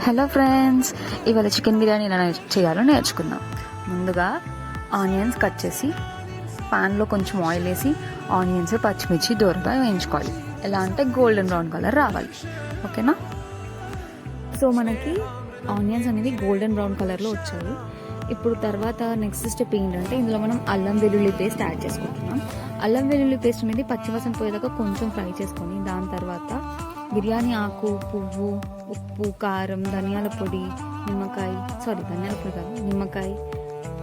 Hello friends, ఇవాళ chicken biryani ఎలా చేయాలో నేర్చుకుందాం. ముందుగా ఆనియన్స్ కట్ చేసి ప్యాన్లో కొంచెం ఆయిల్ వేసి ఆనియన్స్ పచ్చిమిర్చి దూరగా వేయించుకోవాలి. ఎలా అంటే గోల్డెన్ బ్రౌన్ కలర్ రావాలి. ఓకేనా? సో మనకి ఆనియన్స్ అనేవి గోల్డెన్ బ్రౌన్ కలర్లో వచ్చాయి. ఇప్పుడు తర్వాత నెక్స్ట్ స్టెప్ ఏంటంటే ఇందులో మనం అల్లం వెల్లుల్లి పేస్ట్ యాడ్ చేసుకుంటున్నాం. అల్లం వెల్లుల్లి పేస్ట్ అనేది పచ్చివాసన పోయేదాకా కొంచెం ఫ్రై చేసుకొని దాని తర్వాత బిర్యానీ ఆకు, పువ్వు, ఉప్పు, కారం, ధనియాల పొడి, నిమ్మకాయ,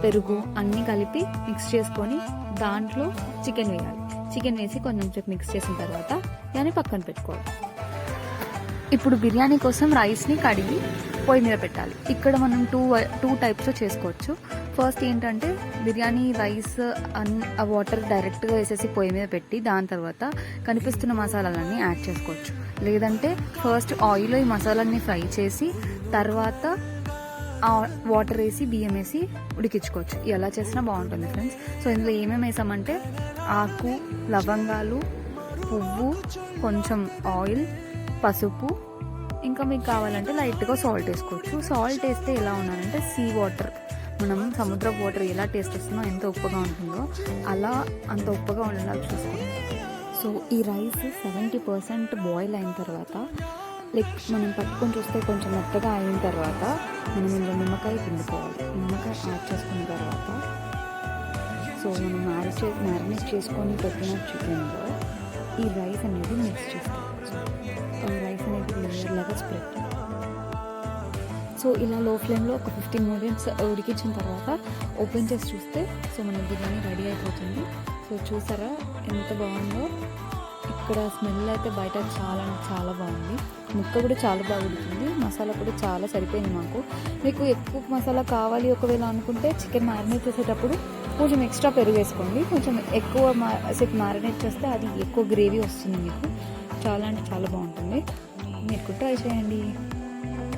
పెరుగు అన్నీ కలిపి మిక్స్ చేసుకొని దాంట్లో చికెన్ వేయాలి. చికెన్ వేసి కొంచెం సేపు మిక్స్ చేసిన తర్వాత దాన్ని పక్కన పెట్టుకోవాలి. ఇప్పుడు బిర్యానీ కోసం రైస్ని కడిగి పొయ్యి మీద పెట్టాలి. ఇక్కడ మనం టూ టైప్స్లో చేసుకోవచ్చు. ఫస్ట్ ఏంటంటే బిర్యానీ రైస్ ఆ వాటర్ డైరెక్ట్గా వేసేసి పొయ్యి మీద పెట్టి దాని తర్వాత కనిపిస్తున్న మసాలాలన్నీ యాడ్ చేసుకోవచ్చు. లేదంటే ఫస్ట్ ఆయిల్లో ఈ మసాలాన్ని ఫ్రై చేసి తర్వాత ఆ వాటర్ వేసి బియ్యం వేసి ఉడికించుకోవచ్చు. ఎలా చేసినా బాగుంటుంది ఫ్రెండ్స్. సో ఇందులో ఏమేమి వేసామంటే ఆకు, లవంగాలు, పువ్వు, కొంచెం ఆయిల్, పసుపు, ఇంకా మీకు కావాలంటే లైట్గా సాల్ట్ వేసుకోవచ్చు. సాల్ట్ వేస్తే ఎలా ఉన్నారంటే సీ వాటర్, మనం సముద్ర వాటర్ ఎలా టేస్ట్ వస్తుందో ఎంత ఉప్పుగా ఉంటుందో అలా అంత ఉప్పుగా ఉండేలా చూసుకోవాలి. సో ఈ రైస్ 70% బాయిల్ అయిన తర్వాత మనం పట్టుకొని చూస్తే కొంచెం మెత్తగా అయిన తర్వాత మనం ఇందులో నిమ్మకాయ పిండుకోవాలి. నిమ్మకాయ యాడ్ చేసుకున్న తర్వాత సో మనం మ్యారినేట్ చేసుకొని పెట్టిన చికెన్లో ఈ రైస్ అనేది మిక్స్ చేసుకోవచ్చు. రైస్ అనేది లేయర్ లాగా స్ప్రెడ్. సో ఇలా లో ఫ్లేమ్లో ఒక 15 మినిట్స్ ఉడికించిన తర్వాత ఓపెన్ చేసి చూస్తే సో మన బిర్యానీ రెడీ అయిపోతుంది. సో చూసారా ఎంత బాగుందో. ఇక్కడ స్మెల్ అయితే బయట చాలా బాగుంది. ముక్క కూడా చాలా బాగా ఉడికింది. మసాలా కూడా చాలా సరిపోయింది మాకు. మీకు ఎక్కువ మసాలా కావాలి ఒకవేళ అనుకుంటే చికెన్ మ్యారినేట్ చేసేటప్పుడు కొంచెం ఎక్స్ట్రా పెరుగు వేసుకోండి. కొంచెం ఎక్కువ సేపు మ్యారినేట్ చేస్తే అది ఎక్కువ గ్రేవీ వస్తుంది. మీకు చాలా అంటే చాలా బాగుంటుంది. మీరు కూడా ట్రై చేయండి.